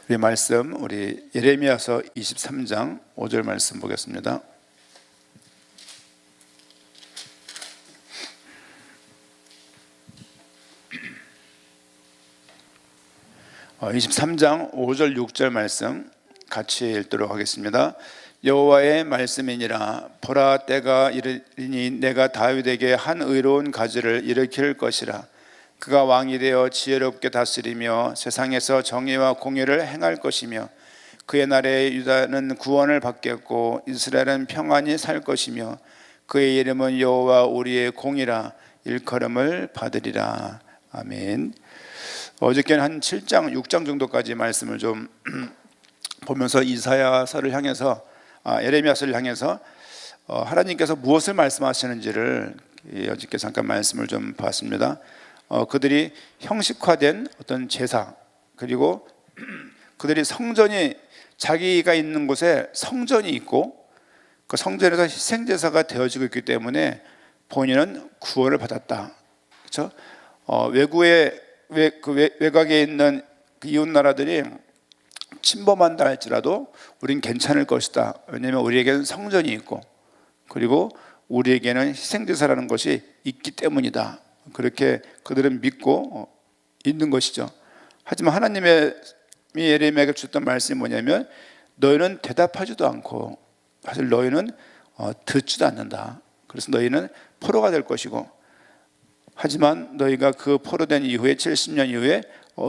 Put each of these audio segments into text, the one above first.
우리 말씀, 우리 예레미야서 23장 5절 말씀 보겠습니다. 23장 5절 6절 말씀 같이 읽도록 하겠습니다. 여호와의 말씀이니라. 보라, 때가 이르니 내가 다윗에게 한 의로운 가지를 일으킬 것이라. 그가 왕이 되어 지혜롭게 다스리며 세상에서 정의와 공의를 행할 것이며 그의 날에 유다는 구원을 받겠고 이스라엘은 평안히 살 것이며 그의 이름은 여호와 우리의 공이라 일컬음을 받으리라. 아멘. 어저께는 한 7장 6장 정도까지 말씀을 좀 보면서 이사야서를 향해서 예레미야서를 향해서 하나님께서 무엇을 말씀하시는지를 어저께 잠깐 말씀을 좀 봤습니다. 그들이 형식화된 어떤 제사, 그리고 그들이 성전이, 자기가 있는 곳에 성전이 있고 그 성전에서 희생제사가 되어지고 있기 때문에 본인은 구원을 받았다. 그렇죠? 외곽에 있는 그 이웃 나라들이 침범한다 할지라도 우린 괜찮을 것이다. 왜냐하면 우리에게는 성전이 있고 그리고 우리에게는 희생제사라는 것이 있기 때문이다. 그렇게 그들은 믿고 있는 것이죠. 하지만 하나님의 예레미야에게 주셨던 말씀이 뭐냐면 너희는 대답하지도 않고 사실 너희는 듣지도 않는다. 그래서 너희는 포로가 될 것이고 하지만 너희가 그 포로된 이후에 70년 이후에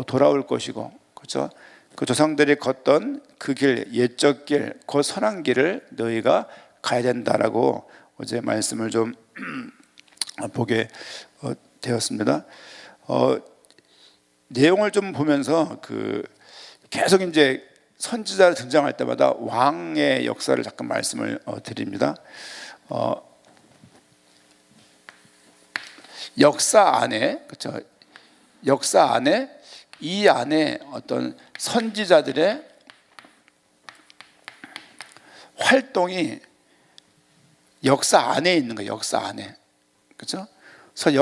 돌아올 것이고, 그렇죠? 그 조상들이 걷던 그 길, 옛적 길, 그 선한 길을 너희가 가야 된다라고 어제 말씀을 좀 보게 되었습니다. 내용을 좀 보면서 계속 이제 선지자 등장할 때마다 왕의 역사를 잠깐 말씀을 드립니다. 역사 안에, 그렇죠? 역사 안에, 이 안에 어떤 선지자들의 활동이 역사 안에 있는 거예요. 역사 안에, 그렇죠? 그래서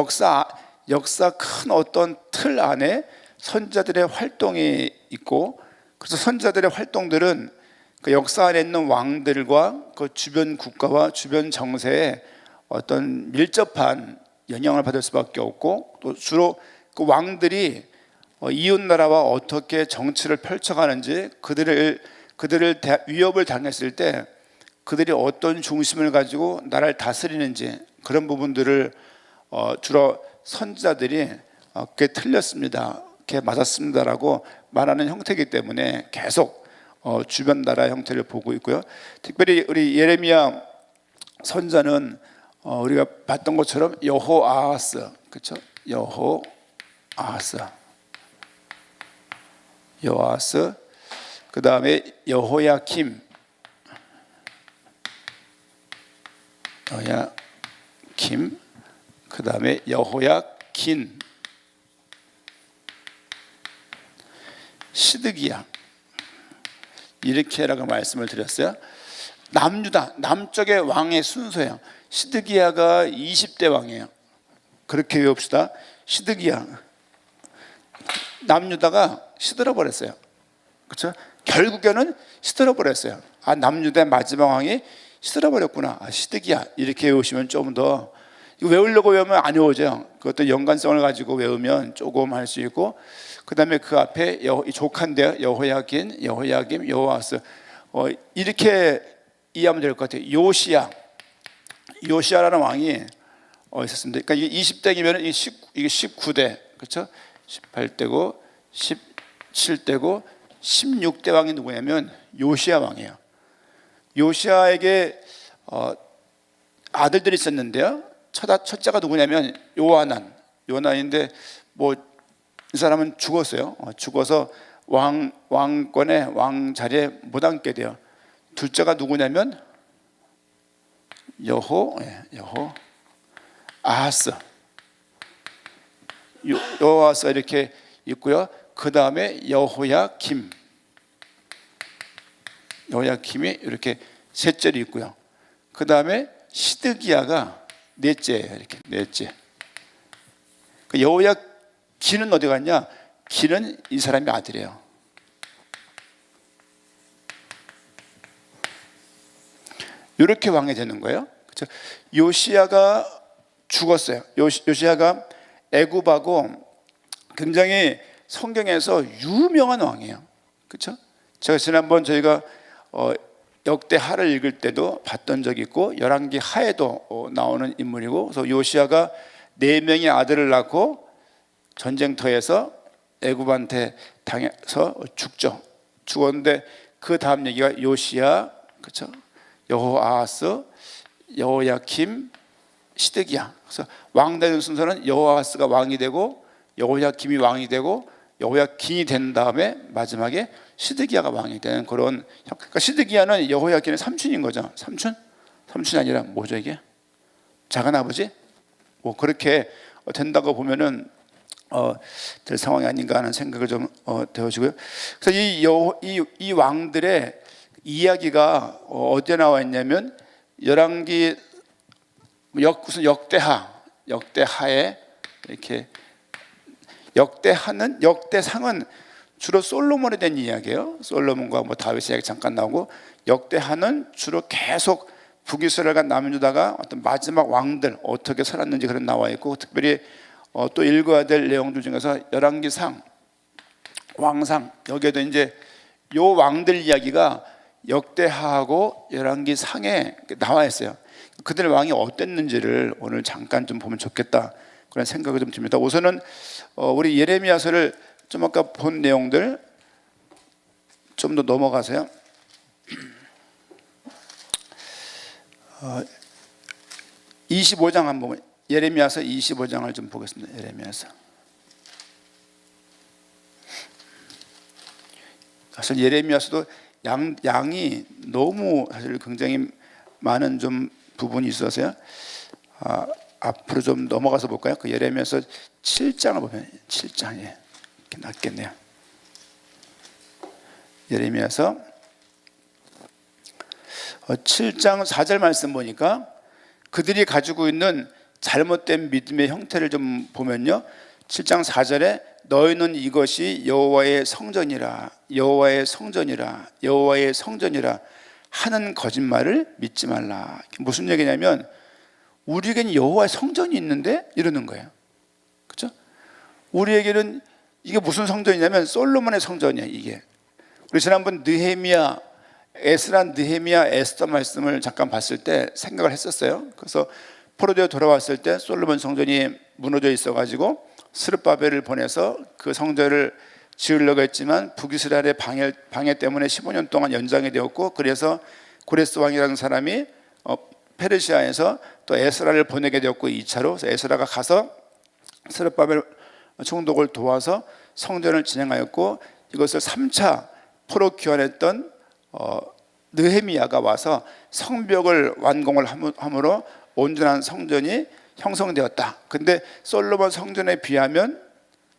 역사 큰 어떤 틀 안에 선지자들의 활동이 있고, 그래서 선지자들의 활동들은 그 역사 안에 있는 왕들과 그 주변 국가와 주변 정세에 어떤 밀접한 영향을 받을 수밖에 없고, 또 주로 그 왕들이 이웃 나라와 어떻게 정치를 펼쳐가는지, 그들을 위협을 당했을 때 그들이 어떤 중심을 가지고 나라를 다스리는지, 그런 부분들을 주로 선지자들이 그게 틀렸습니다, 그게 맞았습니다라고 말하는 형태이기 때문에 계속 주변 나라 형태를 보고 있고요. 특별히 우리 예레미야 선자는 우리가 봤던 것처럼 여호아하스, 그렇죠? 여호아하스, 그 다음에 여호야김, 그 다음에 여호야긴, 시드기야, 이렇게라고 말씀을 드렸어요. 남유다, 남쪽의 왕의 순서예요. 시드기야가 20대 왕이에요. 그렇게 외웁시다. 시드기야. 남유다가 시들어 버렸어요. 그렇죠? 결국에는 시들어 버렸어요. 남유다의 마지막 왕이 시들어 버렸구나. 시드기야. 이렇게 외우시면 좀 더, 이거 외우려고 외우면 안 외워져요. 그것도 연관성을 가지고 외우면 조금 할 수 있고, 그 다음에 그 앞에 조카인데요. 여호야긴, 여호야김, 여호아스. 이렇게 이해하면 될 것 같아요. 요시야라는 왕이 있었습니다. 그러니까 이게 20대이면 이게 19대, 그렇죠? 18대고 17대고 16대 왕이 누구냐면 요시야 왕이에요. 요시야에게 아들들이 있었는데요. 첫째가 누구냐면 요하난인데 이 사람은 죽었어요. 죽어서 왕권의 왕 자리에 못 앉게 돼요. 둘째가 누구냐면 여호아하스, 여호아하스 이렇게 있고요. 그 다음에 여호야김이 이렇게 셋째로 있고요. 그 다음에 시드기야가 넷째예요. 이렇게 넷째. 여호야긴은 어디 갔냐? 긴은 이 사람의 아들이에요. 이렇게 왕이 되는 거예요. 그렇죠? 요시야가 죽었어요. 요시야가 애굽하고 굉장히 성경에서 유명한 왕이에요. 그렇죠? 제가 지난번 저희가 역대하를 읽을 때도 봤던 적이 있고 열왕기 하에도 나오는 인물이고, 그래서 요시야가 4명의 아들을 낳고 전쟁터에서 애굽한테 당해서 죽었는데 그 다음 얘기가 요시야, 그렇죠? 여호아하스, 여호야킴, 시드기야. 그래서 왕 되는 순서는 여호아하스가 왕이 되고 여호야킴이 왕이 되고 여호야김이 된 다음에 마지막에 시드기야가 왕이 되는 그런. 그러니까 시드기야는 여호야김의 삼촌인 거죠. 삼촌이 아니라 뭐죠 이게? 작은 아버지? 뭐 그렇게 된다고 보면은 될 상황이 아닌가 하는 생각을 좀 되어지고요. 그래서 이 왕들의 이야기가 어디에 나와 있냐면 열왕기 무슨 역대하에 이렇게 역대상은 주로 솔로몬에 대한 이야기예요. 솔로몬과 뭐 다윗의 이야기 잠깐 나오고, 역대하는 주로 계속 북이스라엘과 남유다가 어떤 마지막 왕들 어떻게 살았는지 그런 나와 있고, 특별히 또 읽어야 될 내용들 중에서 열왕기상, 왕상, 여기에도 이제 요 왕들 이야기가 역대하하고 열왕기상에 나와 있어요. 그들의 왕이 어땠는지를 오늘 잠깐 좀 보면 좋겠다 그런 생각이 좀 듭니다. 우선은 우리 예레미야서를 좀 아까 본 내용들 좀 더 넘어가세요. 25장 한번, 예레미야서 25장을 좀 보겠습니다. 예레미야서. 사실 예레미야서도 양이 너무 사실 굉장히 많은 좀 부분이 있어서요. 앞으로 좀 넘어가서 볼까요? 그 예레미야서 7장을 보면 7장에 이렇게 낫겠네요. 예레미야서 7장 4절 말씀 보니까 그들이 가지고 있는 잘못된 믿음의 형태를 좀 보면요, 7장 4절에 너희는 이것이 여호와의 성전이라, 여호와의 성전이라, 여호와의 성전이라 하는 거짓말을 믿지 말라. 무슨 얘기냐면 우리에게는 여호와의 성전이 있는데 이러는 거예요. 그렇죠? 우리에게는 이게 무슨 성전이냐면 솔로몬의 성전이에요. 이게 우리 지난번 느헤미야, 느헤미야, 에스더 말씀을 잠깐 봤을 때 생각을 했었어요. 그래서 포로되어 돌아왔을 때 솔로몬 성전이 무너져 있어가지고 스룹바벨을 보내서 그 성전을 지으려고 했지만 북이스라엘의 방해 때문에 15년 동안 연장이 되었고, 그래서 고레스 왕이라는 사람이 페르시아에서 또 에스라를 보내게 되었고 2차로. 그래서 에스라가 가서 스룹바벨 총독을 도와서 성전을 진행하였고, 이것을 3차 포로 귀환했던 느헤미야가 와서 성벽을 완공을 함으로 온전한 성전이 형성되었다. 근데 솔로몬 성전에 비하면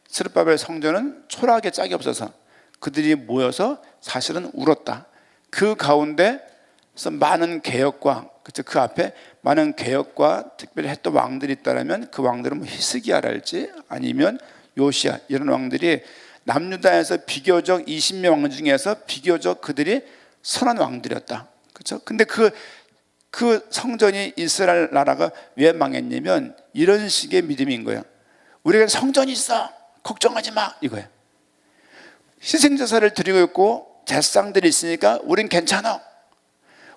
스룹바벨 성전은 초라하게 짝이 없어서 그들이 모여서 사실은 울었다. 그 가운데서 많은 개혁과, 그쵸, 그 앞에 많은 개혁과 특별히 했던 왕들이 있다면 그 왕들은 뭐 히스기야랄지 아니면 요시야, 이런 왕들이 남유다에서 비교적 20명 왕 중에서 비교적 그들이 선한 왕들이었다. 그렇죠? 근데 그 성전이, 이스라엘 나라가 왜 망했냐면 이런 식의 믿음인 거예요. 우리에겐 성전이 있어, 걱정하지 마, 이거예요. 희생제사를 드리고 있고 제사장들이 있으니까 우린 괜찮아,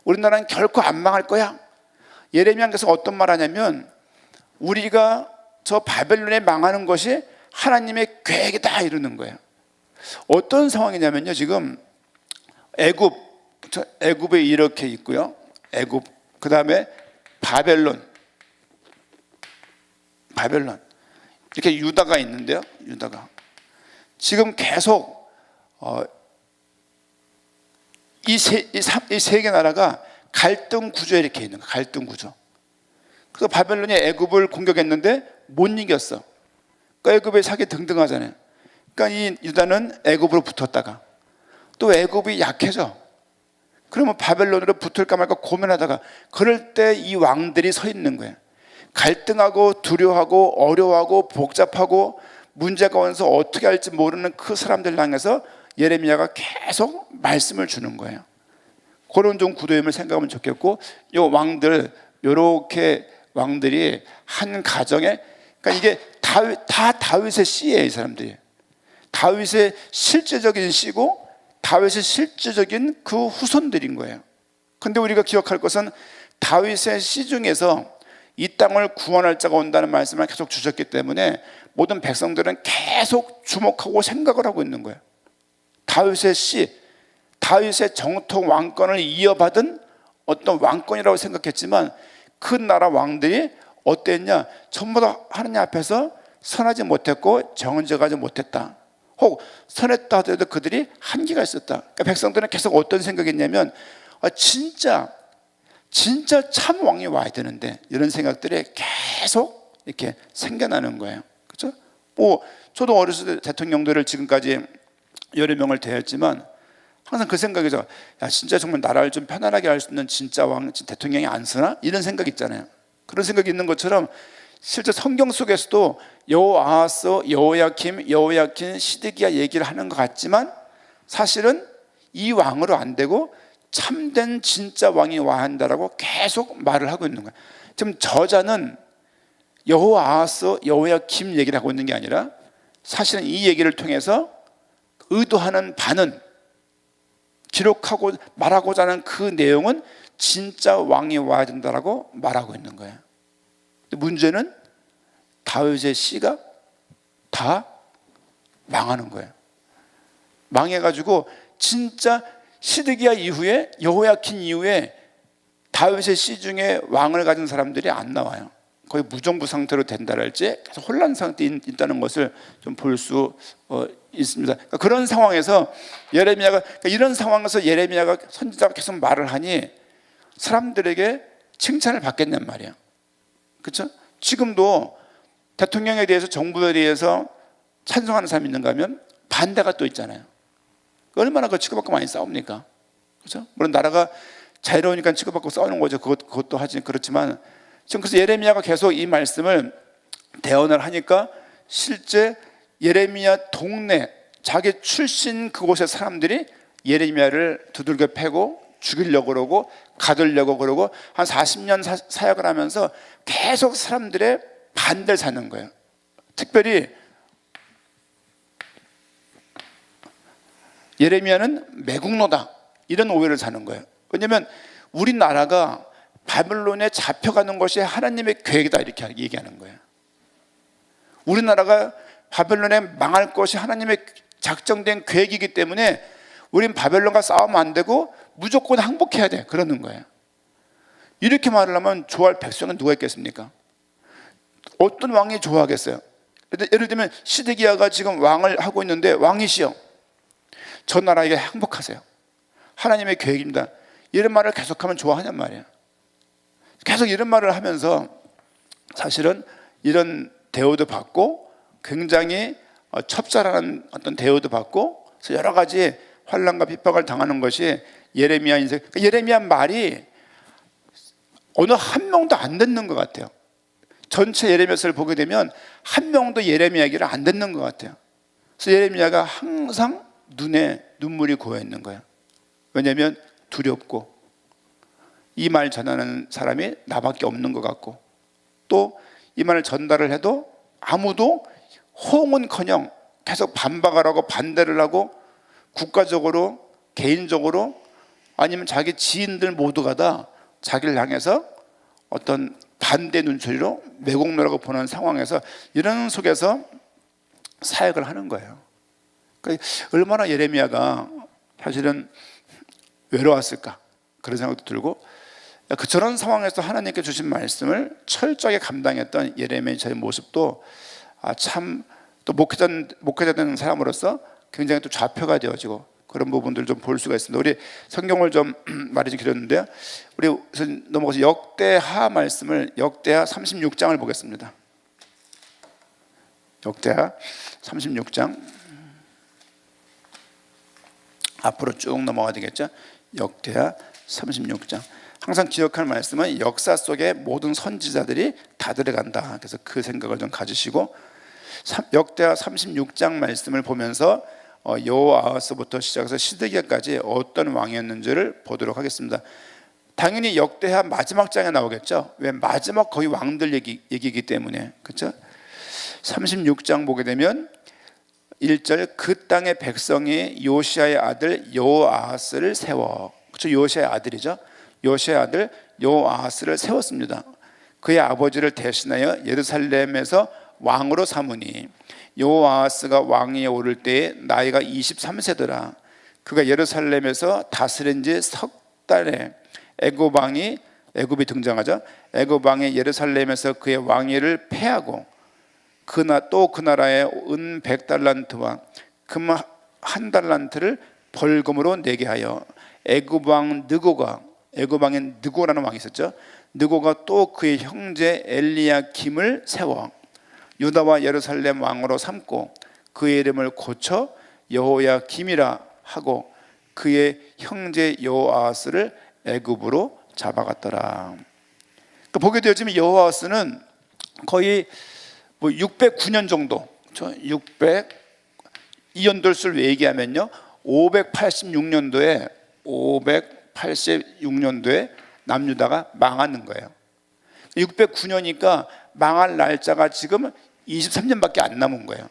우리나라는 결코 안 망할 거야. 예레미야께서 어떤 말 하냐면 우리가 저 바벨론에 망하는 것이 하나님의 계획이다 이러는 거예요. 어떤 상황이냐면요, 지금 애굽에 이렇게 있고요, 애굽, 그 다음에 바벨론 이렇게 유다가 있는데요, 유다가 지금 계속 이 세 개 나라가 갈등 구조에 이렇게 있는 거예요. 갈등 구조. 그래서 바벨론이 애굽을 공격했는데 못 이겼어. 그러니까 애굽의 사기 등등하잖아요. 그러니까 이 유다는 애굽으로 붙었다가 또 애굽이 약해져. 그러면 바벨론으로 붙을까 말까 고민하다가 그럴 때 이 왕들이 서 있는 거예요. 갈등하고 두려워하고 어려워하고 복잡하고 문제가 와서 어떻게 할지 모르는 그 사람들 향해서 예레미야가 계속 말씀을 주는 거예요. 그런 좀 구도임을 생각하면 좋겠고, 요 왕들, 요렇게 왕들이 한 가정에, 그러니까 이게 다 다윗의 씨예요. 이 사람들이 다윗의 실제적인 씨고 다윗의 실제적인 그 후손들인 거예요. 근데 우리가 기억할 것은 다윗의 씨 중에서 이 땅을 구원할 자가 온다는 말씀을 계속 주셨기 때문에 모든 백성들은 계속 주목하고 생각을 하고 있는 거예요. 다윗의 씨, 다윗의 정통 왕권을 이어받은 어떤 왕권이라고 생각했지만 그 나라 왕들이 어땠냐? 전부 다 하느님 앞에서 선하지 못했고 정직하지 못했다. 혹 선했다 하더라도 그들이 한계가 있었다. 그러니까 백성들은 계속 어떤 생각이었냐면 진짜 참 왕이 와야 되는데, 이런 생각들이 계속 이렇게 생겨나는 거예요. 그렇죠? 뭐 저도 어렸을 때 대통령들을 지금까지 여러 명을 대했지만 항상 그 생각이죠. 야, 진짜 정말 나라를 좀 편안하게 할 수 있는 진짜 왕, 대통령이 안 쓰나? 이런 생각 있잖아요. 그런 생각이 있는 것처럼 실제 성경 속에서도 여호아하스, 여호야김, 여호야킨, 시드기야 얘기를 하는 것 같지만 사실은 이 왕으로 안 되고 참된 진짜 왕이 와야 한다라고 계속 말을 하고 있는 거예요. 지금 저자는 여호아하스, 여호야김 얘기를 하고 있는 게 아니라 사실은 이 얘기를 통해서 의도하는 바는, 기록하고 말하고자 하는 그 내용은 진짜 왕이 와야 된다라고 말하고 있는 거예요. 근데 문제는 다윗의 씨가 다 망하는 거예요. 망해가지고 진짜 시드기야 이후에, 여호야킨 이후에 다윗의 씨 중에 왕을 가진 사람들이 안 나와요. 거의 무정부 상태로 된다랄지 계속 혼란 상태에 있다는 것을 좀 볼 수 있습니다. 그러니까 그런 상황에서 예레미야가, 그러니까 이런 상황에서 예레미야가 선지자가 계속 말을 하니 사람들에게 칭찬을 받겠냔 말이에요. 그렇죠? 지금도 대통령에 대해서, 정부에 대해서 찬성하는 사람이 있는가 하면 반대가 또 있잖아요. 얼마나 그 치고받고 많이 싸웁니까? 그렇죠? 물론 나라가 자유로우니까 치고받고 싸우는 거죠. 그것도 하지. 그렇지만 지금 그래서 예레미야가 계속 이 말씀을 대언을 하니까 실제 예레미야 동네, 자기 출신 그곳의 사람들이 예레미야를 두들겨 패고 죽이려고 그러고 가두려고 그러고 한 40년 사역을 하면서 계속 사람들의 반대를 사는 거예요. 특별히 예레미야는 매국노다, 이런 오해를 사는 거예요. 왜냐하면 우리나라가 바벨론에 잡혀가는 것이 하나님의 계획이다, 이렇게 얘기하는 거예요. 우리나라가 바벨론에 망할 것이 하나님의 작정된 계획이기 때문에 우린 바벨론과 싸우면 안 되고 무조건 항복해야 돼, 그러는 거예요. 이렇게 말을 하면 좋아할 백성은 누가 있겠습니까? 어떤 왕이 좋아하겠어요? 예를 들면 시드기야가 지금 왕을 하고 있는데, 왕이시여 저 나라에게 항복하세요, 하나님의 계획입니다, 이런 말을 계속하면 좋아하냔 말이에요. 계속 이런 말을 하면서 사실은 이런 대우도 받고 굉장히 첩자라는 어떤 대우도 받고, 그래서 여러 가지 환난과 핍박을 당하는 것이 예레미야 인생. 그러니까 예레미야 말이 어느 한 명도 안 듣는 것 같아요. 전체 예레미야서를 보게 되면 한 명도 예레미야 얘기를 안 듣는 것 같아요. 그래서 예레미야가 항상 눈에 눈물이 고여 있는 거예요. 왜냐하면 두렵고 이 말 전하는 사람이 나밖에 없는 것 같고, 또 이 말을 전달을 해도 아무도 호응은커녕 계속 반박을 하고 반대를 하고 국가적으로, 개인적으로, 아니면 자기 지인들 모두가 다 자기를 향해서 어떤 반대 눈초리로 매국노라고 보는 상황에서, 이런 속에서 사역을 하는 거예요. 그러니까 얼마나 예레미야가 사실은 외로웠을까, 그런 생각도 들고, 저런 상황에서 하나님께 주신 말씀을 철저하게 감당했던 예레미야의 모습도 참 또 목회자 되는 사람으로서 굉장히 또 좌표가 되어지고 그런 부분들을 좀 볼 수가 있습니다. 우리 성경을 좀 말이 좀 길었는데요, 우리 넘어가서 역대하 말씀을, 역대하 36장을 보겠습니다. 역대하 36장 앞으로 쭉 넘어가야 되겠죠. 역대하 36장. 항상 기억할 말씀은 역사 속에 모든 선지자들이 다 들어간다. 그래서 그 생각을 좀 가지시고 역대하 36장 말씀을 보면서 여호아하스부터 시작해서 시드기야까지 어떤 왕이었는지를 보도록 하겠습니다. 당연히 역대하 마지막 장에 나오겠죠. 왜? 마지막 거의 왕들 얘기이기 때문에. 그렇죠? 36장 보게 되면 1절, 그 땅의 백성이 요시아의 아들 여호아하스를 세워. 그렇죠? 요시아의 아들이죠. 요시아의 아들 여호아하스를 세웠습니다. 그의 아버지를 대신하여 예루살렘에서 왕으로 삼으니 여호아하스가 왕위에 오를 때에 나이가 23세더라. 그가 예루살렘에서 다스린 지 석 달에 애굽이 등장하죠. 애굽왕이 예루살렘에서 그의 왕위를 패하고 그 나라에 은 100달란트와 금 1달란트를 벌금으로 내게 하여 애굽왕 애굽왕인 느고라는 왕이 있었죠. 느고가 또 그의 형제 엘리야김을 세워 유다와 예루살렘 왕으로 삼고 그의 이름을 고쳐 여호야김이라 하고 그의 형제 여호아하스를 애굽으로 잡아갔더라. 그러니까 보게 되어지면 여호아하스는 거의 609년 정도, 600이연돌수를 얘기하면요, 586년도에 남유다가 망하는 거예요. 609년이니까 망할 날짜가 지금 23년밖에 안 남은 거예요.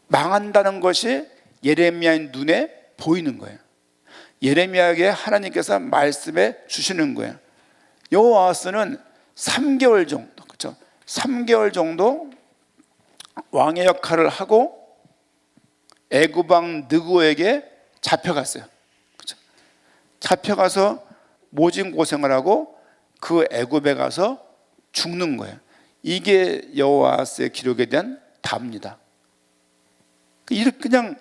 망한다는 것이 예레미야의 눈에 보이는 거예요. 예레미야에게 하나님께서 말씀해 주시는 거예요. 여호아하스는 3개월 정도, 그렇죠? 3개월 정도 왕의 역할을 하고 애굽왕 느고에게 잡혀갔어요. 그렇죠? 잡혀가서 모진 고생을 하고 그 애굽에 가서 죽는 거예요. 이게 여호아하스의 기록에 대한 답니다. 그냥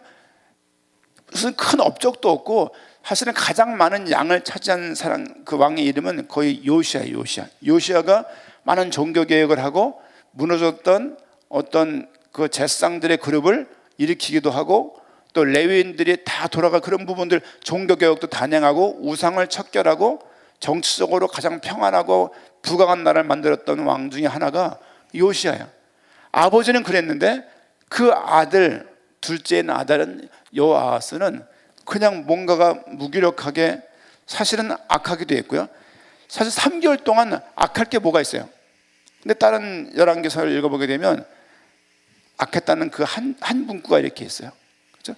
무슨 큰 업적도 없고 사실은 가장 많은 양을 차지한 사람, 그 왕의 이름은 거의 요시아가 많은 종교 개혁을 하고 무너졌던 어떤 그 제사장들의 그룹을 일으키기도 하고 또 레위인들이 다 돌아가 그런 부분들 종교 개혁도 단행하고 우상을 척결하고 정치적으로 가장 평안하고 부강한 나라를 만들었던 왕 중에 하나가 요시아야. 아버지는 그랬는데 그 아들, 둘째인 아들은 여호아하스는 그냥 뭔가가 무기력하게 사실은 악하기도 했고요. 사실 3개월 동안 악할 게 뭐가 있어요? 근데 다른 열왕기서를 읽어보게 되면 악했다는 그 한 문구가 이렇게 있어요. 그렇죠?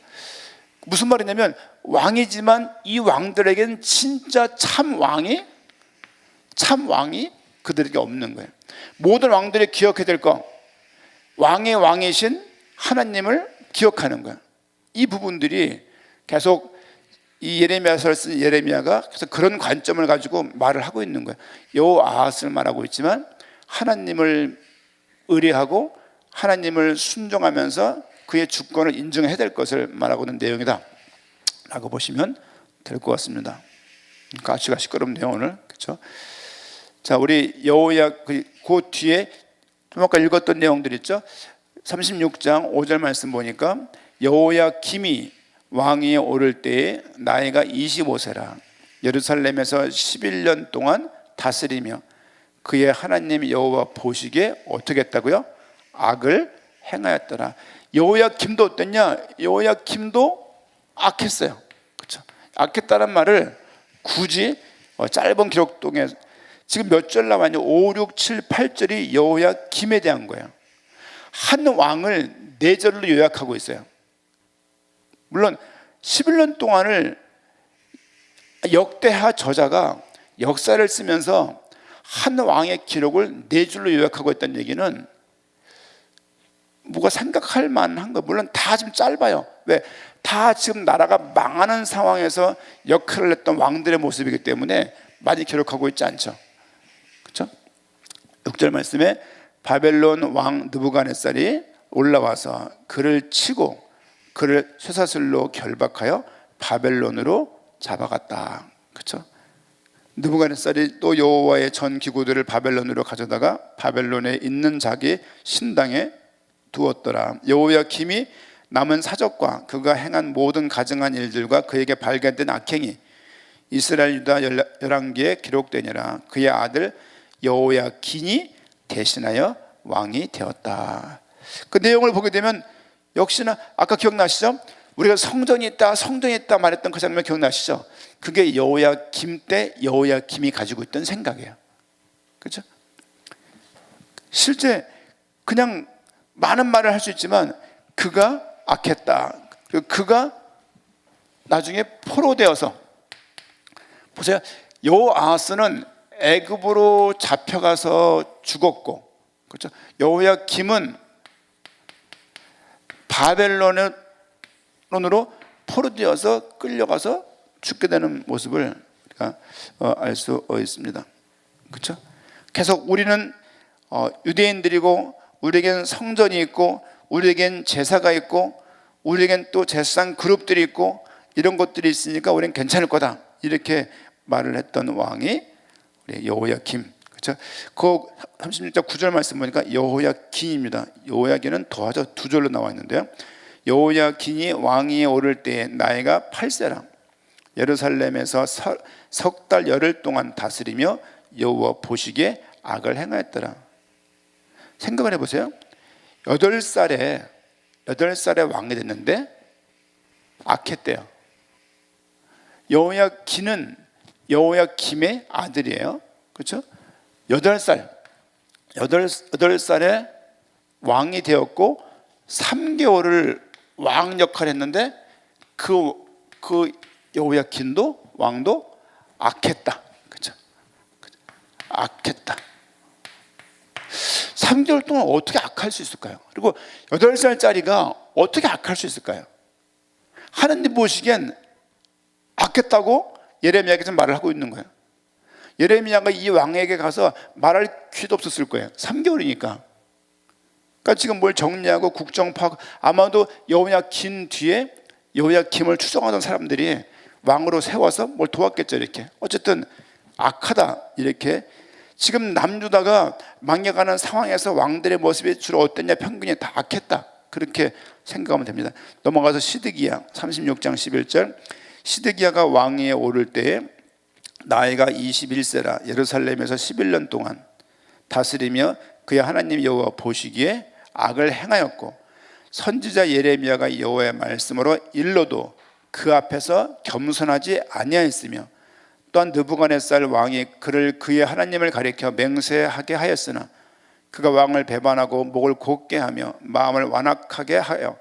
무슨 말이냐면 왕이지만 이 왕들에게는 진짜 참 왕이 그들에게 없는 거예요. 모든 왕들이 기억해야 될 거, 왕의 왕이신 하나님을 기억하는 거예요. 이 부분들이 계속 이 예레미야서를 쓴 예레미야가 그래서 그런 관점을 가지고 말을 하고 있는 거예요. 여호아하스를 말하고 있지만 하나님을 의뢰하고 하나님을 순종하면서 그의 주권을 인정해야 될 것을 말하고 있는 내용이다 라고 보시면 될 것 같습니다. 가치가 시끄럽네요 오늘. 그렇죠? 자, 우리 그 뒤에 좀 아까 읽었던 내용들 있죠. 36장 5절 말씀 보니까 여호야김이 왕위에 오를 때에 나이가 25세라 예루살렘에서 11년 동안 다스리며 그의 하나님 여호와 보시기에 어떻게 했다고요? 악을 행하였더라. 여호야김도 어땠냐? 여호야김도 악했어요. 그렇죠? 악했다는 말을 굳이 짧은 기록 동에 지금 몇 절 남았냐? 5, 6, 7, 8절이 여호야김에 대한 거예요. 한 왕을 4절로 요약하고 있어요. 물론 11년 동안을 역대하 저자가 역사를 쓰면서 한 왕의 기록을 4줄로 요약하고 있다는 얘기는 뭐가 생각할 만한 거. 물론 다 지금 짧아요. 왜? 다 지금 나라가 망하는 상황에서 역할을 했던 왕들의 모습이기 때문에 많이 기록하고 있지 않죠. 그렇죠? 6절 말씀에 바벨론 왕 느부갓네살이 올라와서 그를 치고 그를 쇠사슬로 결박하여 바벨론으로 잡아갔다. 그렇죠? 느부갓네살이 또 여호와의 전 기구들을 바벨론으로 가져다가 바벨론에 있는 자기 신당에 두었더라. 여호야김이 남은 사적과 그가 행한 모든 가증한 일들과 그에게 발견된 악행이 이스라엘 유다 열왕기에 기록되니라. 그의 아들 여호야긴이 대신하여 왕이 되었다. 그 내용을 보게 되면 역시나 아까 기억나시죠? 우리가 성전이 있다 말했던 그 장면 기억나시죠? 그게 여호야김 때 여호야김이 가지고 있던 생각이에요. 그렇죠? 실제 그냥 많은 말을 할 수 있지만 그가 악했다. 그가 나중에 포로되어서, 보세요. 여호아하스는 애굽으로 잡혀가서 죽었고, 그렇죠? 여호야김은 바벨론으로 포로되어서 끌려가서 죽게 되는 모습을 우리가 알 수 있습니다. 그렇죠? 계속 우리는 유대인들이고, 우리에겐 성전이 있고, 우리에겐 제사가 있고, 우리에겐 또 제사상 그룹들이 있고, 이런 것들이 있으니까 우리는 괜찮을 거다, 이렇게 말을 했던 왕이 우리 여호야김. 그렇죠? 그 36절 9절 말씀 보니까 여호야긴입니다. 여호야긴은 더하죠, 두 절로 나와 있는데요. 여호야긴이 왕위에 오를 때에 나이가 8세라 예루살렘에서 석 달 열흘 동안 다스리며 여호와 보시기에 악을 행하였더라. 생각을 해보세요. 8살에 왕이 됐는데 악했대요. 여호야긴은 여호야김의 아들이에요. 그렇죠? 8살에 왕이 되었고 3개월을 왕 역할을 했는데 그 여호야긴도 왕도 악했다. 그렇죠? 악했다. 3개월 동안 어떻게 악할 수 있을까요? 그리고 8살짜리가 어떻게 악할 수 있을까요? 하느님 보시기엔 악했다고 예레미야에게 말을 하고 있는 거예요. 예레미야가 이 왕에게 가서 말할 기회도 없었을 거예요. 3개월이니까. 그러니까 지금 뭘 정리하고 국정 파악, 아마도 여호야긴 뒤에 여호야김을 추종하던 사람들이 왕으로 세워서 뭘 도왔겠죠. 이렇게 어쨌든 악하다, 이렇게. 지금 남유다가 망해가는 상황에서 왕들의 모습이 주로 어땠냐? 평균이 다 악했다, 그렇게 생각하면 됩니다. 넘어가서 시드기야 36장 11절. 시드기야가 왕위에 오를 때에 나이가 21세라 예루살렘에서 11년 동안 다스리며 그의 하나님 여호와 보시기에 악을 행하였고, 선지자 예레미야가 여호와의 말씀으로 일러도 그 앞에서 겸손하지 아니하였으며, 또한 느부갓네살 왕이 그를 그의 하나님을 가리켜 맹세하게 하였으나 그가 왕을 배반하고 목을 곧게 하며 마음을 완악하게 하여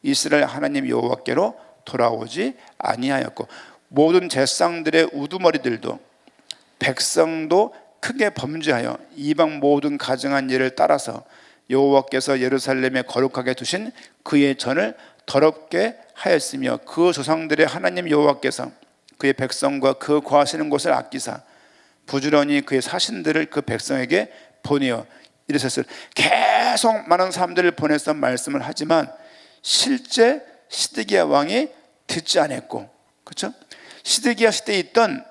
이스라엘 하나님 여호와께로 돌아오지 아니하였고, 모든 제사장들의 우두머리들도 백성도 크게 범죄하여 이방 모든 가증한 일을 따라서 여호와께서 예루살렘에 거룩하게 두신 그의 전을 더럽게 하였으며, 그 조상들의 하나님 여호와께서 그의 백성과 그 거하시는 곳을 아끼사 부지런히 그의 사신들을 그 백성에게 보내어 이르셨을. 계속 많은 사람들을 보내서 말씀을 하지만 실제 시드기야 왕이 듣지 않았고, 그렇죠? 시드기야 시대에 있던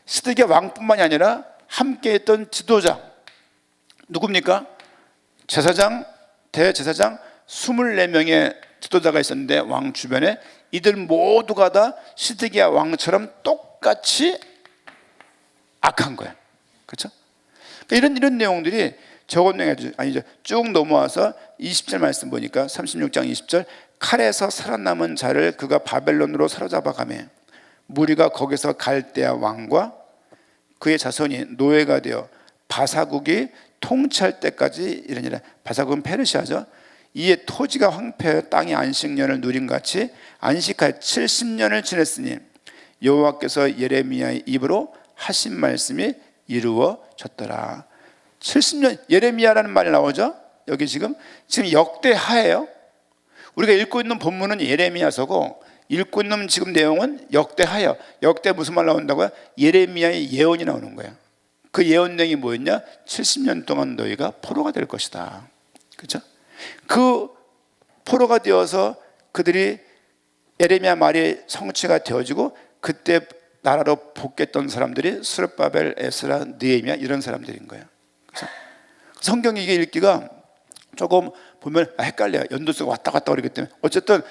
시드기야 왕뿐만이 아니라 함께 했던 지도자 누굽니까? 제사장, 대제사장 24명의 지도자가 있었는데 왕 주변에 이들 모두가 다 시드기야 왕처럼 똑같이 악한 거야. 그렇죠? 이런 내용들이 아니죠. 쭉 넘어와서 20절 말씀 보니까 36장 20절. 칼에서 살아남은 자를 그가 바벨론으로 사로잡아 가매 무리가 거기서 갈대아 왕과 그의 자손이 노예가 되어 바사국이 통치할 때까지 이르니라. 바사국은 페르시아죠. 이에 토지가 황폐하여 땅이 안식년을 누린 같이 안식하여 70년을 지냈으니 여호와께서 예레미야의 입으로 하신 말씀이 이루어졌더라. 70년, 예레미야라는 말이 나오죠. 여기 지금 역대하예요. 우리가 읽고 있는 본문은 예레미야서고 읽고 있는 지금 내용은 역대하예요. 역대 무슨 말 나온다고요? 예레미야의 예언이 나오는 거예요. 그 예언 내용이 뭐였냐? 70년 동안 너희가 포로가 될 것이다. 그렇죠? 그 포로가 되어서 그들이 예레미야 말이 성취가 되어지고 그때 나라로 복귀했던 사람들이 스룹바벨, 에스라, 느헤미야 이런 사람들인 거예요. 그래서 성경이 이게 읽기가 조금 보면 헷갈려요. 연도수가 왔다 갔다 그러기 때문에. 어쨌든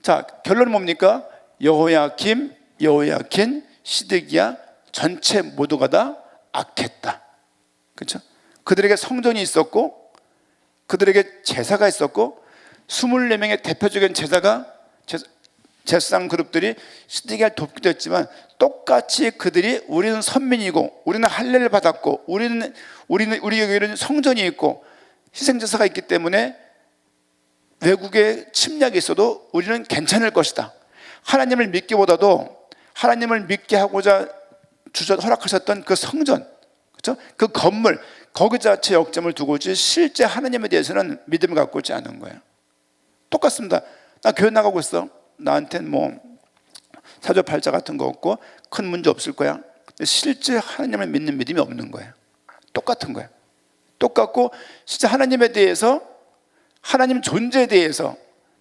자, 결론은 뭡니까? 여호야김, 여호야긴, 시드기야 전체 모두가 다 악했다. 그렇죠? 그들에게 성전이 있었고 그들에게 제사가 있었고 24명의 대표적인 제사가 제사장 그룹들이 시드기야를 돕기도 했지만 똑같이 그들이 우리는 선민이고 우리는 할례를 받았고 우리에게는 성전이 있고 희생제사가 있기 때문에 외국의 침략이 있어도 우리는 괜찮을 것이다. 하나님을 믿기보다도 하나님을 믿게 하고자 허락하셨던 그 성전, 그렇죠? 그 건물, 거기 자체 역점을 두고지 실제 하나님에 대해서는 믿음을 갖고 있지 않은 거예요. 똑같습니다. 나 교회 나가고 있어. 나한테는 뭐 사주팔자 같은 거 없고 큰 문제 없을 거야. 실제 하나님을 믿는 믿음이 없는 거예요. 똑같은 거예요. 똑같고 진짜 하나님에 대해서, 하나님 존재에 대해서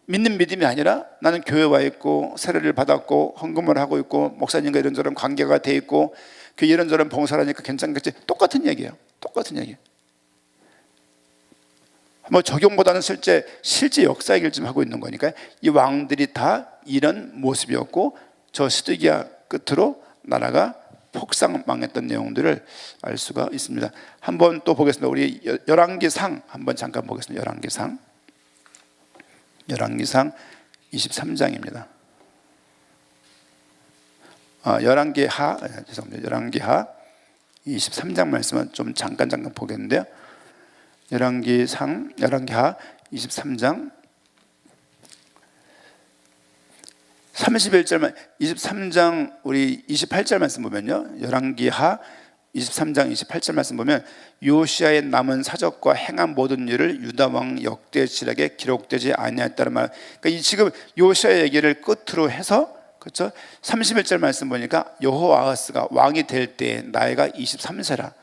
믿는 믿음이 아니라 나는 교회 와 있고 세례를 받았고 헌금을 하고 있고 목사님과 이런저런 관계가 돼 있고 그 이런저런 봉사하니까 괜찮겠지. 똑같은 얘기예요. 똑같은 얘기. 뭐 적용보다는 실제 역사 얘기를 좀 하고 있는 거니까 이 왕들이 다 이런 모습이었고 저 시드기야 끝으로 나라가 폭삭 망했던 내용들을 알 수가 있습니다. 한번 또 보겠습니다. 우리 열왕기상 한번 잠깐 보겠습니다. 열왕기상 23장입니다. 열왕기하 23장 말씀은 좀 잠깐 보겠는데요. 열왕기하 23장 31절만 23장 우리 28절 말씀 보면요. 열왕기하 23장 28절 말씀 보면 요시야의 남은 사적과 행한 모든 일을 유다 왕 역대지략에 기록되지 아니하였다는 말. 그러니까 이 지금 요시야 얘기를 끝으로 해서 그렇죠? 31절 말씀 보니까 여호아하스가 왕이 될 때 나이가 23세라.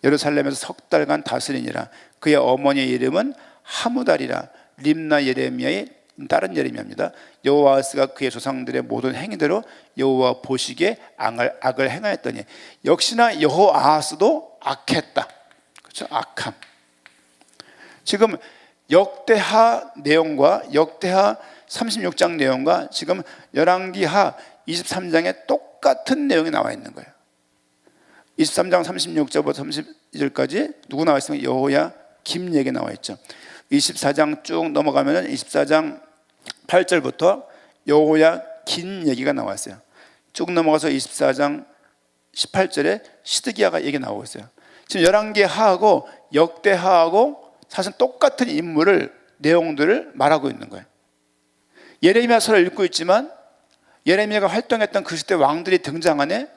예루살렘에서 석 달간 다스리니라. 그의 어머니의 이름은 하무달이라. 림나 예레미야의 다른 예레미야입니다. 여호아하스가 그의 조상들의 모든 행위대로 여호와 보시기에 악을 행하였더니 역시나 여호아하스도 악했다. 그렇죠? 악함. 지금 역대하 내용과 역대하 36장 내용과 지금 열왕기하 23장에 똑같은 내용이 나와 있는 거예요. 23장 36절부터 32절까지 누구 나와 있으면 여호야 김 얘기 나와 있죠. 24장 쭉 넘어가면 24장 8절부터 여호야 긴 얘기가 나와 있어요. 쭉 넘어가서 24장 18절에 시드기야가 얘기 나오고 있어요. 지금 열왕기하하고 역대하하고 사실 똑같은 내용들을 말하고 있는 거예요. 예레미야서를 읽고 있지만 예레미야가 활동했던 그 시대 왕들이 등장 안에,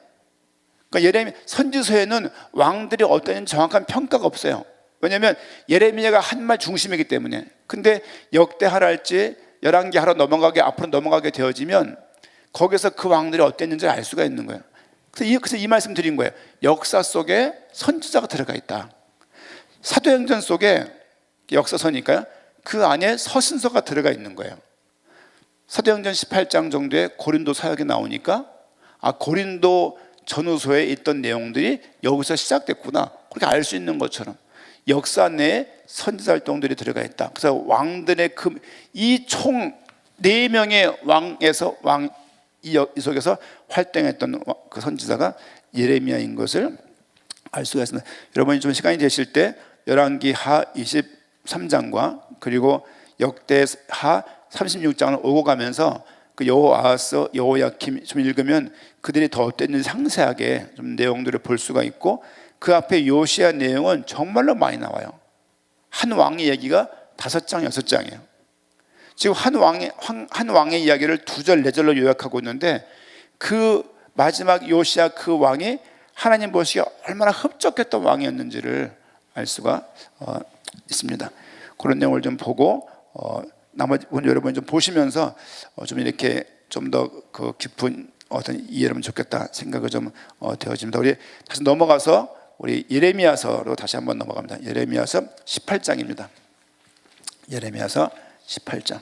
그러니까 예레미야 선지서에는 왕들이 어떠한 정확한 평가가 없어요. 왜냐하면 예레미야가 한 말 중심이기 때문에. 근데 역대하랄지 열왕기하로 앞으로 넘어가게 되어지면 거기서 그 왕들이 어땠는지 알 수가 있는 거예요. 그래서 이 말씀 드린 거예요. 역사 속에 선지자가 들어가 있다. 사도행전 속에 역사서니까요. 그 안에 서신서가 들어가 있는 거예요. 사도행전 18장 정도의 고린도 사역이 나오니까 고린도 전후서에 있던 내용들이 여기서 시작됐구나, 그렇게 알 수 있는 것처럼 역사 내에 선지자 활동들이 들어가 있다. 그래서 왕들의 이 총 4명의 왕에서 이 속에서 활동했던 그 선지자가 예레미야인 것을 알 수가 있습니다. 여러분이 좀 시간이 되실 때 열왕기하 23장과 그리고 역대하 36장을 오고 가면서 그 여호아하스, 여호야김 좀 읽으면 그들이 더 어땠는지 상세하게 좀 내용들을 볼 수가 있고, 그 앞에 요시야 내용은 정말로 많이 나와요. 한 왕의 얘기가 5장, 6장이에요. 지금 한 왕의 이야기를 2절, 4절로 요약하고 있는데 그 마지막 요시야 그 왕이 하나님 보시기에 얼마나 흡족했던 왕이었는지를 알 수가 있습니다. 그런 내용을 좀 보고 나머지 여러분이 좀 보시면서 좀 이렇게 좀 더 그 깊은 어떤 이해를 하면 좋겠다 생각이 좀 되어집니다. 우리 다시 넘어가서 우리 예레미야서로 다시 한번 넘어갑니다. 예레미야서 18장입니다. 예레미야서 18장.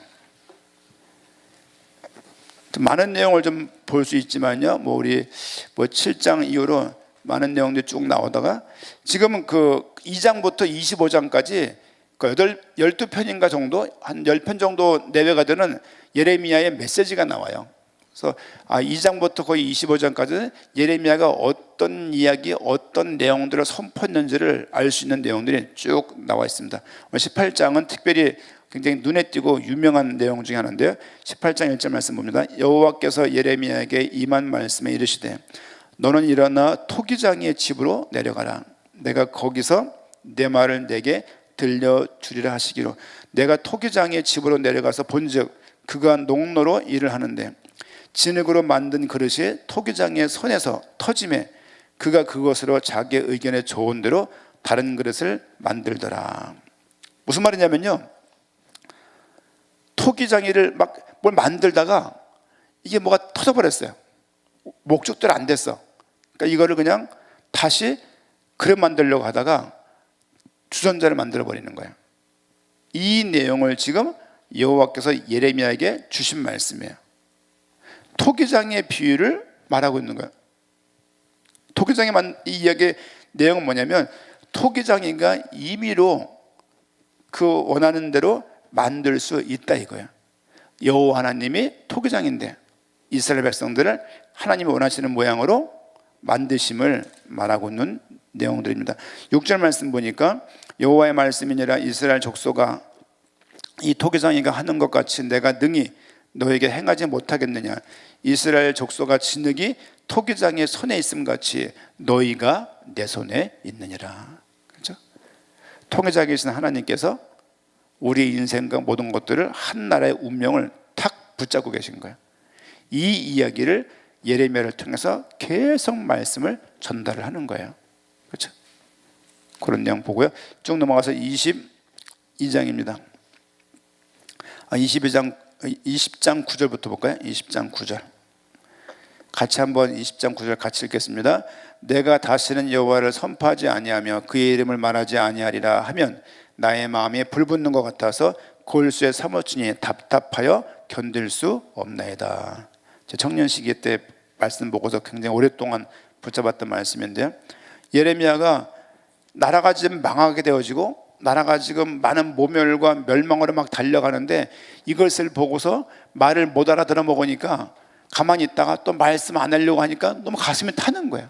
좀 많은 내용을 좀 볼 수 있지만요. 우리 7장 이후로 많은 내용들이 쭉 나오다가 지금은 그 2장부터 25장까지 그 12편인가 정도, 한 10편 정도 내외가 되는 예레미야의 메시지가 나와요. 그래서 2장부터 거의 25장까지는 예레미야가 어떤 이야기, 어떤 내용들을 선포했는지를 알 수 있는 내용들이 쭉 나와 있습니다. 18장은 특별히 굉장히 눈에 띄고 유명한 내용 중에 하나인데요. 18장 1절 말씀 봅니다. 여호와께서 예레미야에게 임한 말씀에 이르시되 너는 일어나 토기장이의 집으로 내려가라. 내가 거기서 내 말을 내게 들려주리라 하시기로. 내가 토기장이의 집으로 내려가서 본즉 그가 농로로 일을 하는데 진흙으로 만든 그릇이 토기장이의 손에서 터짐에 그가 그것으로 자기의 의견에 좋은 대로 다른 그릇을 만들더라. 무슨 말이냐면요, 토기장이를 막 뭘 만들다가 이게 뭐가 터져버렸어요. 목적대로 안 됐어. 그러니까 이거를 그냥 다시 그릇 만들려고 하다가 주전자를 만들어 버리는 거예요. 이 내용을 지금 여호와께서 예레미야에게 주신 말씀이에요. 토기장의 비유를 말하고 있는 거예요. 토기장의 이 이야기의 내용은 뭐냐면 토기장이가 임의로 그 원하는 대로 만들 수 있다 이거예요. 여호와 하나님이 토기장인데 이스라엘 백성들을 하나님이 원하시는 모양으로 만드심을 말하고 있는 내용들입니다. 6절 말씀 보니까 여호와의 말씀이니라 이스라엘 족속아 이 토기장이가 하는 것 같이 내가 능히 너에게 행하지 못하겠느냐. 이스라엘 족속아 진흙이 토기장의 손에 있음 같이 너희가 내 손에 있느니라. 그렇죠? 통해자계신 하나님께서 우리 인생과 모든 것들을 한 나라의 운명을 탁 붙잡고 계신 거예요. 이 이야기를 예레미야를 통해서 계속 말씀을 전달을 하는 거예요. 그렇죠? 그런 내용 보고요. 쭉 넘어가서 22장입니다. 20장 9절부터 볼까요? 20장 9절. 같이 한번 20장 9절 같이 읽겠습니다. 내가 다시는 여호와를 선포하지 아니하며 그의 이름을 말하지 아니하리라 하면 나의 마음에 불붙는 것 같아서 골수에 사무치니 답답하여 견딜 수 없나이다. 제 청년 시기 때 말씀 보고서 굉장히 오랫동안 붙잡았던 말씀인데요. 예레미야가 나라가 지금 망하게 되어지고 나라가 지금 많은 모멸과 멸망으로 막 달려가는데 이것을 보고서 말을 못 알아들어 먹으니까 가만히 있다가 또 말씀 안 하려고 하니까 너무 가슴이 타는 거예요.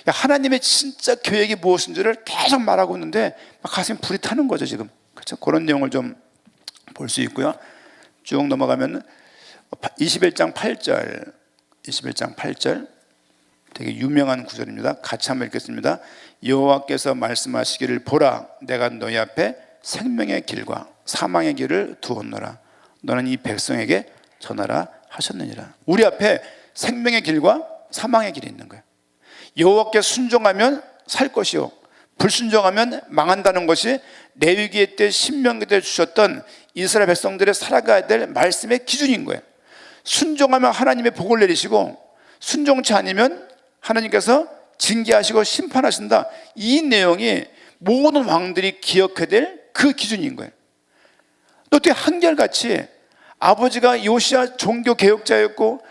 하나님의 진짜 계획이 무엇인지를 계속 말하고 있는데 가슴이 불이 타는 거죠 지금. 그렇죠? 그런 내용을 좀 볼 수 있고요. 쭉 넘어가면 21장 8절 되게 유명한 구절입니다. 같이 한번 읽겠습니다. 여호와께서 말씀하시기를 보라 내가 너희 앞에 생명의 길과 사망의 길을 두었노라. 너는 이 백성에게 전하라 하셨느니라. 우리 앞에 생명의 길과 사망의 길이 있는 거예요. 여호와께 순종하면 살 것이요 불순종하면 망한다는 것이 레위기 때 신명기 때 주셨던 이스라엘 백성들의 살아가야 될 말씀의 기준인 거예요. 순종하면 하나님의 복을 내리시고 순종치 않으면 하나님께서 징계하시고 심판하신다. 이 내용이 모든 왕들이 기억해야 될 그 기준인 거예요. 또 어떻게 한결같이 아버지가 요시야 종교 개혁자였고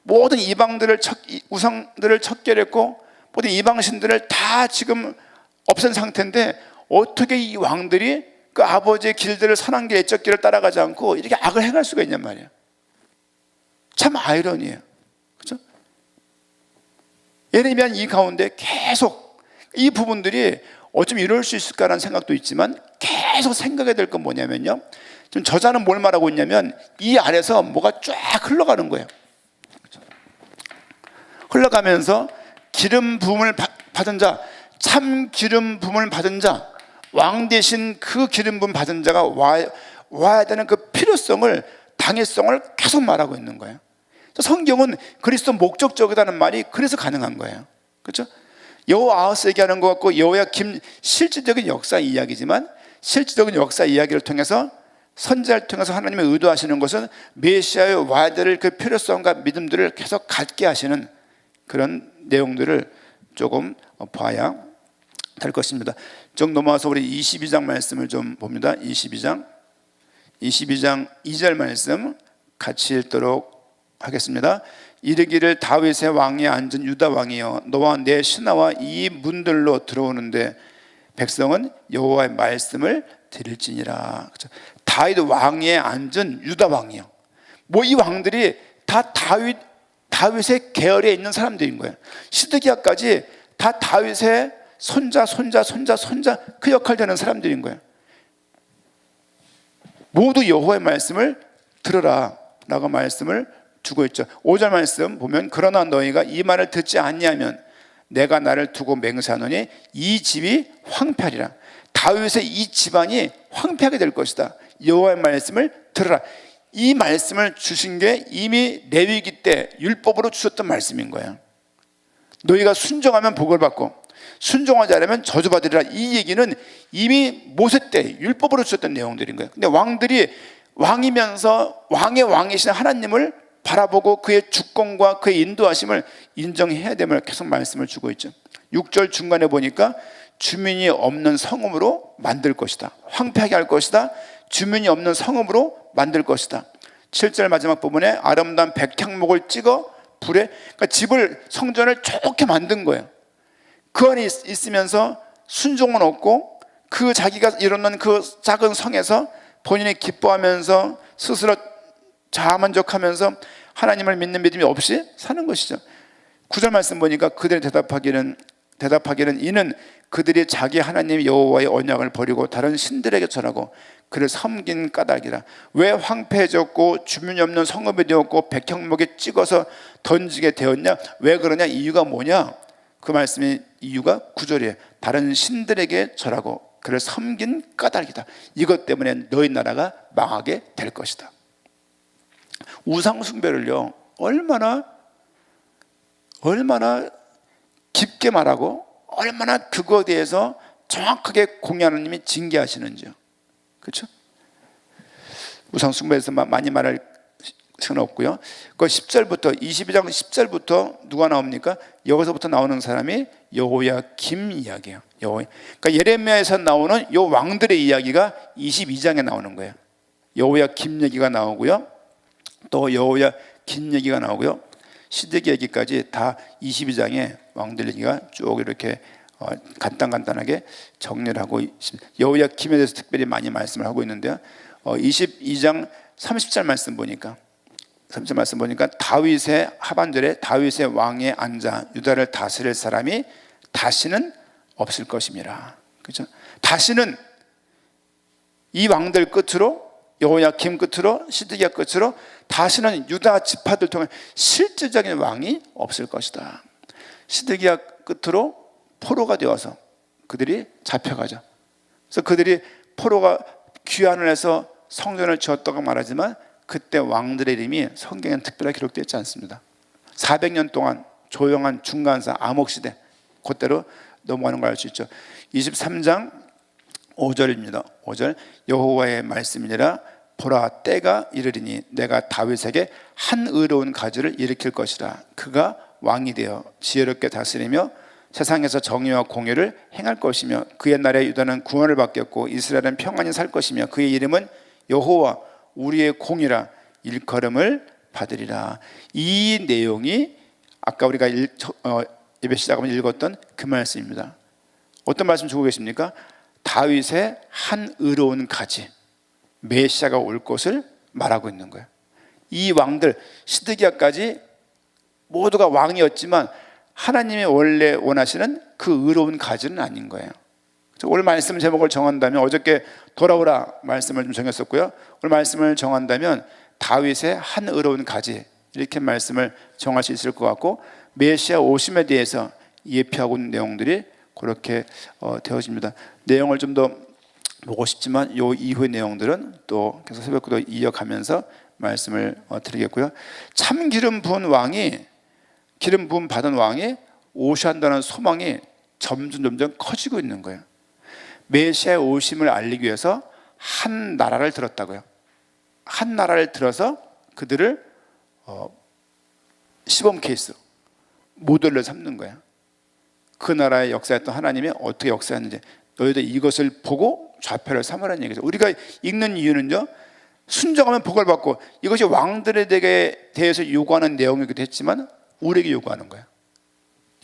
모든 이방들을 우상들을 척결했고 모든 이방신들을 다 지금 없앤 상태인데 어떻게 이 왕들이 그 아버지의 길들을 선한 길 애적 길을 따라가지 않고 이렇게 악을 행할 수가 있냔 말이에요. 참 아이러니해요. 그렇죠? 예레미야 이 가운데 계속 이 부분들이 어쩜 이럴 수 있을까라는 생각도 있지만 계속 생각해야 될 건 뭐냐면요. 지금 저자는 뭘 말하고 있냐면 이 아래서 뭐가 쫙 흘러가는 거예요. 흘러가면서 기름 부음을 받은 자, 참 기름 부음을 받은 자, 왕 대신 그 기름 부음 받은 자가 와야 되는 그 필요성을, 당위성을 계속 말하고 있는 거예요. 성경은 그리스도 목적적이라는 말이 그래서 가능한 거예요. 그렇죠? 여호아하스 얘기하는 것 같고 여호야김 실질적인 역사 이야기지만 실질적인 역사 이야기를 통해서 선지자를 통해서 하나님의 의도하시는 것은 메시아의 와야 될 그 필요성과 믿음들을 계속 갖게 하시는 그런 내용들을 조금 봐야 될 것입니다. 좀 넘어와서 우리 22장 말씀을 좀 봅니다. 22장 2절 말씀 같이 읽도록 하겠습니다. 이르기를 다윗의 왕위에 앉은 유다 왕이여 너와 내 신하와 이 문들로 들어오는데 백성은 여호와의 말씀을 들을지니라. 그렇죠? 다윗 왕위에 앉은 유다 왕이요. 뭐 이 왕들이 다 다윗의 계열에 있는 사람들인 거예요. 시드기야까지 다 다윗의 손자 그 역할 되는 사람들인 거예요. 모두 여호와의 말씀을 들으라 라고 말씀을 주고 있죠. 5절 말씀 보면 그러나 너희가 이 말을 듣지 아니하면 내가 나를 두고 맹세하노니 이 집이 황폐하리라. 다윗의 이 집안이 황폐하게 될 것이다. 여호와의 말씀을 들으라. 이 말씀을 주신 게 이미 레위기 때 율법으로 주셨던 말씀인 거예요. 너희가 순종하면 복을 받고 순종하지 않으면 저주받으리라. 이 얘기는 이미 모세 때 율법으로 주셨던 내용들인 거예요. 근데 왕들이 왕이면서 왕의 왕이신 하나님을 바라보고 그의 주권과 그의 인도하심을 인정해야 됨을 계속 말씀을 주고 있죠. 6절 중간에 보니까 주민이 없는 성읍으로 만들 것이다. 황폐하게 할 것이다. 주민이 없는 성읍으로 만들 것이다. 7절 마지막 부분에 아름다운 백향목을 찍어 불에, 그러니까 집을, 성전을 좋게 만든 거예요. 그 안에 있으면서 순종은 없고 그 자기가 이루는 그 작은 성에서 본인이 기뻐하면서 스스로 자아만족하면서 하나님을 믿는 믿음이 없이 사는 것이죠. 9절 말씀 보니까 그들이 대답하기는 이는 그들이 자기 하나님 여호와의 언약을 버리고 다른 신들에게 절하고 그를 섬긴 까닭이라. 왜 황폐해졌고 주민이 없는 성읍이 되었고 백향목에 찍어서 던지게 되었냐? 왜 그러냐? 이유가 뭐냐? 그 말씀의 이유가 9절이에요. 다른 신들에게 절하고 그를 섬긴 까닭이다. 이것 때문에 너희 나라가 망하게 될 것이다. 우상 숭배를요 얼마나 깊게 말하고 얼마나 그거에 대해서 정확하게 공유하느님이 징계하시는지요. 그렇죠? 우상 숭배에서 많이 말할 시간은 없고요. 그 10절부터 22장 10절부터 누가 나옵니까? 여기서부터 나오는 사람이 여호야김 이야기예요. 그러니까 예레미야에서 나오는 요 왕들의 이야기가 22장에 나오는 거예요. 여호야김 얘기가 나오고요. 또 여호야긴 얘기가 나오고요. 시드기 얘기까지 다 22장에 왕들 얘기가 쭉 이렇게 간단하게 정리를 하고 있습니다. 여호야김에 대해서 특별히 많이 말씀을 하고 있는데요. 22장 30절 말씀 보니까 다윗의 하반절에 다윗의 왕에 앉아 유다를 다스릴 사람이 다시는 없을 것임이라. 그렇죠? 다시는 이 왕들 끝으로 여호야김 끝으로 시드기야 끝으로 다시는 유다 지파들 통해 실질적인 왕이 없을 것이다. 시드기야 끝으로 포로가 되어서 그들이 잡혀가죠. 그래서 그들이 포로가 귀환을 해서 성전을 지었다고 말하지만 그때 왕들의 이름이 성경에는 특별하게 기록되어 있지 않습니다. 400년 동안 조용한 중간사 암흑시대, 그때로 넘어가는 걸 알 수 있죠. 23장 5절입니다. 5절 여호와의 말씀이니라 보라 때가 이르리니 내가 다윗에게 한 의로운 가지를 일으킬 것이라. 그가 왕이 되어 지혜롭게 다스리며 세상에서 정의와 공의를 행할 것이며 그의 날에 유다는 구원을 받겠고 이스라엘은 평안히 살 것이며 그의 이름은 여호와 우리의 공이라 일컬음을 받으리라. 이 내용이 아까 우리가 예배 시작하면 읽었던 그 말씀입니다. 어떤 말씀 주고 계십니까? 다윗의 한 의로운 가지, 메시아가 올 것을 말하고 있는 거예요. 이 왕들 시드기야까지 모두가 왕이었지만 하나님이 원래 원하시는 그 의로운 가지는 아닌 거예요. 오늘 말씀 제목을 정한다면 어저께 돌아오라 말씀을 좀 정했었고요. 오늘 말씀을 정한다면 다윗의 한 의로운 가지 이렇게 말씀을 정할 수 있을 것 같고 메시아 오심에 대해서 예표하고 있는 내용들이 그렇게 되어집니다. 내용을 좀 더 보고 싶지만 이 이후의 내용들은 또 계속 새벽기도 이어가면서 말씀을 드리겠고요. 참 기름 부은 받은 왕이 오시한다는 소망이 점점 커지고 있는 거예요. 메시아의 오심을 알리기 위해서 한 나라를 들었다고요. 한 나라를 들어서 그들을 시범 케이스 모델로 삼는 거예요. 그 나라의 역사했던 하나님이 어떻게 역사했는지 너희들 이것을 보고 좌표를 삼으라는 얘기죠. 우리가 읽는 이유는요, 순종하면 복을 받고 이것이 왕들에게 대해서 요구하는 내용이기도 했지만 우리에게 요구하는 거예요.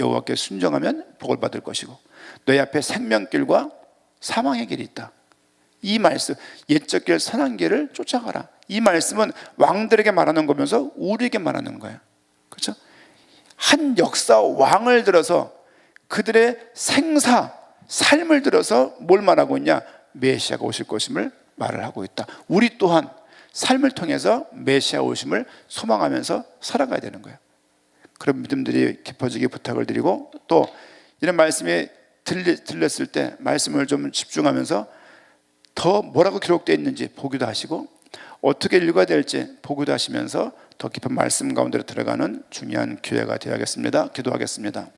여호와께 순종하면 복을 받을 것이고 너희 앞에 생명길과 사망의 길이 있다. 이 말씀, 옛적 길 선한 길을 쫓아가라. 이 말씀은 왕들에게 말하는 거면서 우리에게 말하는 거예요. 그렇죠? 한 역사 왕을 들어서 그들의 삶을 들어서 뭘 말하고 있냐? 메시아가 오실 것임을 말을 하고 있다. 우리 또한 삶을 통해서 메시아 오심을 소망하면서 살아가야 되는 거예요. 그런 믿음들이 깊어지게 부탁을 드리고, 또 이런 말씀이 들렸을 때 말씀을 좀 집중하면서 더 뭐라고 기록되어 있는지 보기도 하시고, 어떻게 읽어야 될지 보기도 하시면서 더 깊은 말씀 가운데로 들어가는 중요한 기회가 되어야겠습니다. 기도하겠습니다.